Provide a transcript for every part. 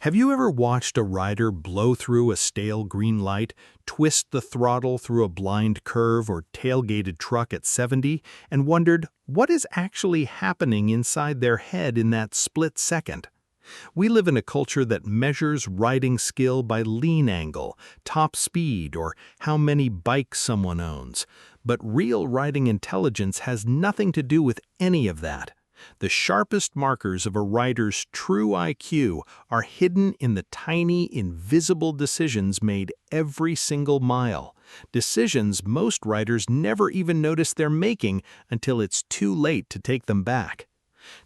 Have you ever watched a rider blow through a stale green light, twist the throttle through a blind curve, or tailgate a truck at 70, and wondered what is actually happening inside their head in that split second? We live in a culture that measures riding skill by lean angle, top speed, or how many bikes someone owns. But real riding intelligence has nothing to do with any of that. The sharpest markers of a rider's true IQ are hidden in the tiny, invisible decisions made every single mile. Decisions most riders never even notice they're making until it's too late to take them back.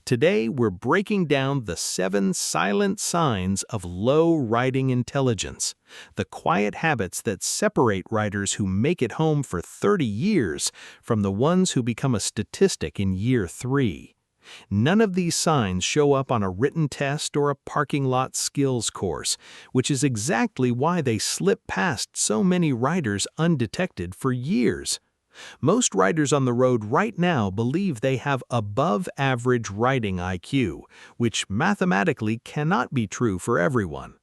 Today, we're breaking down the 7 silent signs of low riding intelligence, the quiet habits that separate riders who make it home for 30 years from the ones who become a statistic in year 3. None of these signs show up on a written test or a parking lot skills course, which is exactly why they slip past so many riders undetected for years. Most riders on the road right now believe they have above-average riding IQ, which mathematically cannot be true for everyone.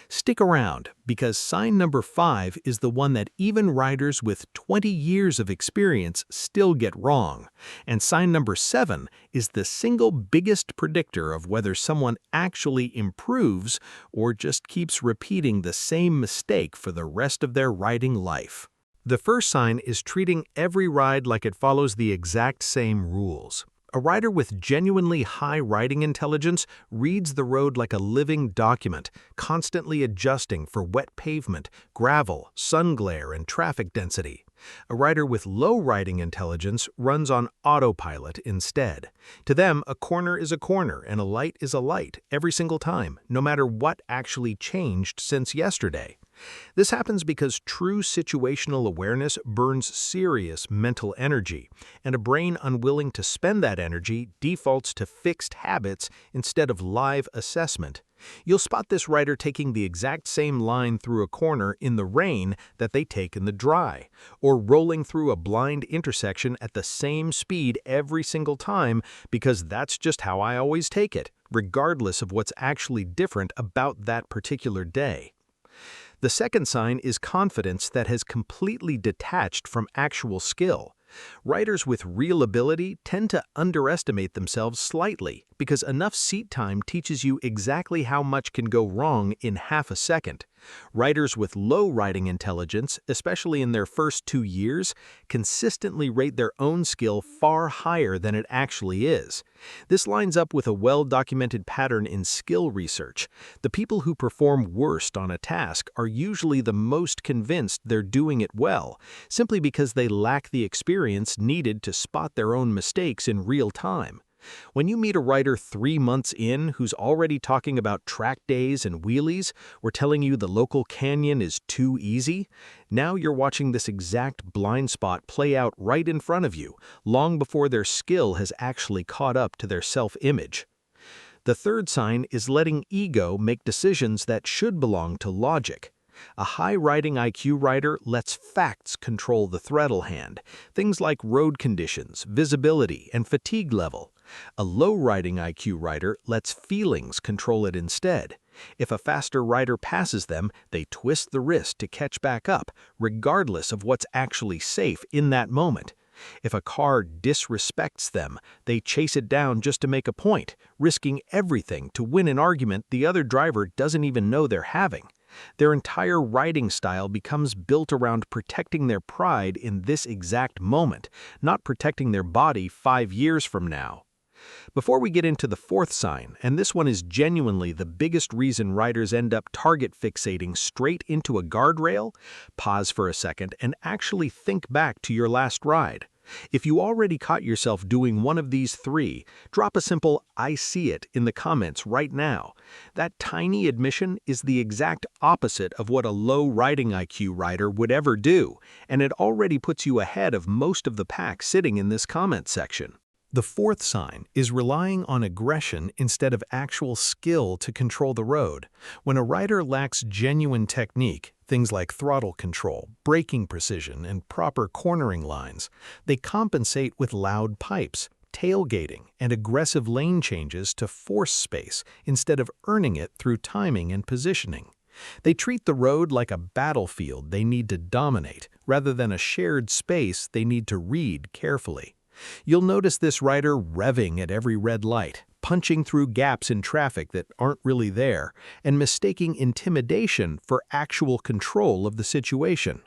Stick around, because sign number 5 is the one that even riders with 20 years of experience still get wrong, and sign number 7 is the single biggest predictor of whether someone actually improves or just keeps repeating the same mistake for the rest of their riding life. The first sign is treating every ride like it follows the exact same rules. A rider with genuinely high riding intelligence reads the road like a living document, constantly adjusting for wet pavement, gravel, sun glare, and traffic density. A rider with low riding intelligence runs on autopilot instead. To them, a corner is a corner and a light is a light every single time, no matter what actually changed since yesterday. This happens because true situational awareness burns serious mental energy, and a brain unwilling to spend that energy defaults to fixed habits instead of live assessment. You'll spot this rider taking the exact same line through a corner in the rain that they take in the dry, or rolling through a blind intersection at the same speed every single time because that's just how I always take it, regardless of what's actually different about that particular day. The second sign is confidence that has completely detached from actual skill. Riders with real ability tend to underestimate themselves slightly because enough seat time teaches you exactly how much can go wrong in half a second. Riders with low riding intelligence, especially in their first 2 years, consistently rate their own skill far higher than it actually is. This lines up with a well-documented pattern in skill research. The people who perform worst on a task are usually the most convinced they're doing it well, simply because they lack the experience needed to spot their own mistakes in real time. When you meet a rider 3 months in who's already talking about track days and wheelies, or telling you the local canyon is too easy, now you're watching this exact blind spot play out right in front of you, long before their skill has actually caught up to their self-image. The third sign is letting ego make decisions that should belong to logic. A high-riding IQ rider lets facts control the throttle hand, things like road conditions, visibility, and fatigue level. A low-riding IQ rider lets feelings control it instead. If a faster rider passes them, they twist the wrist to catch back up, regardless of what's actually safe in that moment. If a car disrespects them, they chase it down just to make a point, risking everything to win an argument the other driver doesn't even know they're having. Their entire riding style becomes built around protecting their pride in this exact moment, not protecting their body 5 years from now. Before we get into the fourth sign, and this one is genuinely the biggest reason riders end up target fixating straight into a guardrail, pause for a second and actually think back to your last ride. If you already caught yourself doing one of these 3, drop a simple "I see it" in the comments right now. That tiny admission is the exact opposite of what a low riding IQ rider would ever do, and it already puts you ahead of most of the pack sitting in this comment section. The fourth sign is relying on aggression instead of actual skill to control the road. When a rider lacks genuine technique, things like throttle control, braking precision, and proper cornering lines, they compensate with loud pipes. tailgating, and aggressive lane changes to force space instead of earning it through timing and positioning. They treat the road like a battlefield they need to dominate, rather than a shared space they need to read carefully. You'll notice this rider revving at every red light, punching through gaps in traffic that aren't really there, and mistaking intimidation for actual control of the situation.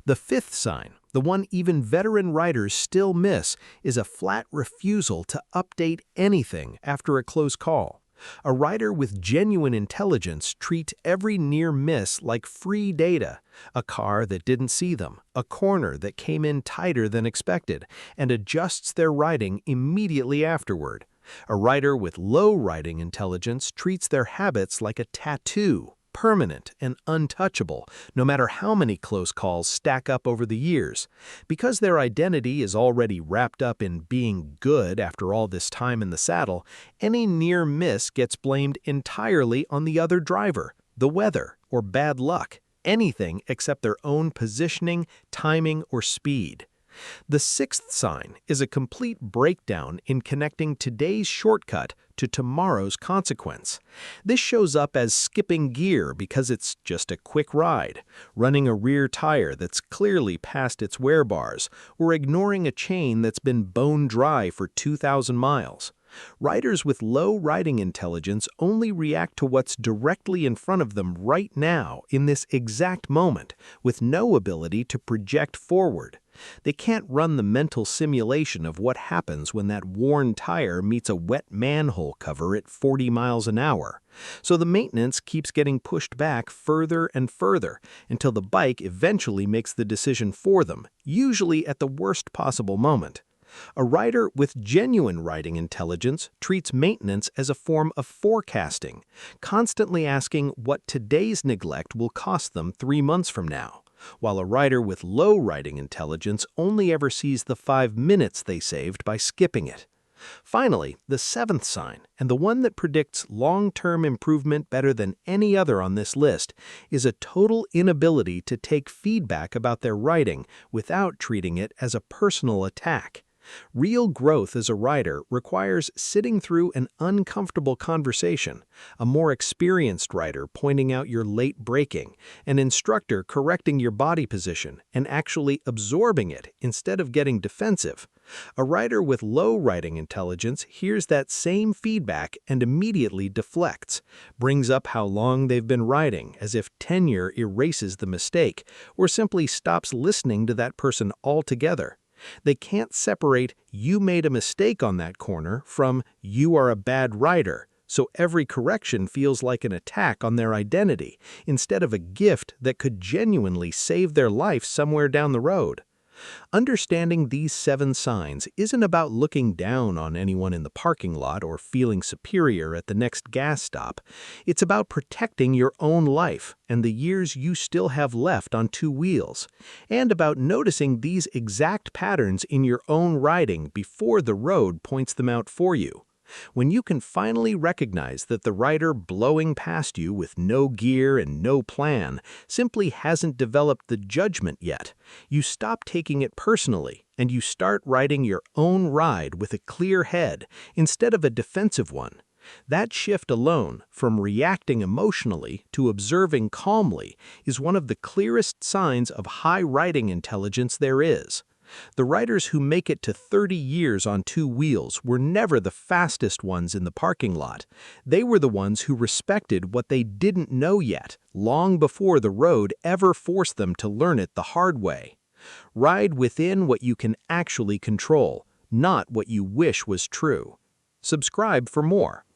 The fifth sign, the one even veteran riders still miss, is a flat refusal to update anything after a close call. A rider with genuine intelligence treats every near miss like free data, a car that didn't see them, a corner that came in tighter than expected, and adjusts their riding immediately afterward. A rider with low riding intelligence treats their habits like a tattoo, permanent and untouchable, no matter how many close calls stack up over the years. Because their identity is already wrapped up in being good after all this time in the saddle, any near miss gets blamed entirely on the other driver, the weather, or bad luck, anything except their own positioning, timing, or speed. The sixth sign is a complete breakdown in connecting today's shortcut to tomorrow's consequence. This shows up as skipping gear because it's just a quick ride, running a rear tire that's clearly past its wear bars, or ignoring a chain that's been bone dry for 2,000 miles. Riders with low riding intelligence only react to what's directly in front of them right now in this exact moment, with no ability to project forward. They can't run the mental simulation of what happens when that worn tire meets a wet manhole cover at 40 miles an hour. So the maintenance keeps getting pushed back further and further until the bike eventually makes the decision for them, usually at the worst possible moment. A rider with genuine riding intelligence treats maintenance as a form of forecasting, constantly asking what today's neglect will cost them 3 months from now, while a rider with low riding intelligence only ever sees the 5 minutes they saved by skipping it. Finally, the seventh sign, and the one that predicts long-term improvement better than any other on this list, is a total inability to take feedback about their riding without treating it as a personal attack. Real growth as a rider requires sitting through an uncomfortable conversation, a more experienced rider pointing out your late braking, an instructor correcting your body position and actually absorbing it instead of getting defensive. A rider with low riding intelligence hears that same feedback and immediately deflects, brings up how long they've been riding as if tenure erases the mistake, or simply stops listening to that person altogether. They can't separate "you made a mistake on that corner" from "you are a bad rider," so every correction feels like an attack on their identity instead of a gift that could genuinely save their life somewhere down the road. Understanding these 7 signs isn't about looking down on anyone in the parking lot or feeling superior at the next gas stop. It's about protecting your own life and the years you still have left on 2 wheels, and about noticing these exact patterns in your own riding before the road points them out for you. When you can finally recognize that the rider blowing past you with no gear and no plan simply hasn't developed the judgment yet, you stop taking it personally and you start riding your own ride with a clear head instead of a defensive one. That shift alone, from reacting emotionally to observing calmly, is one of the clearest signs of high riding intelligence there is. The riders who make it to 30 years on 2 wheels were never the fastest ones in the parking lot. They were the ones who respected what they didn't know yet, long before the road ever forced them to learn it the hard way. Ride within what you can actually control, not what you wish was true. Subscribe for more.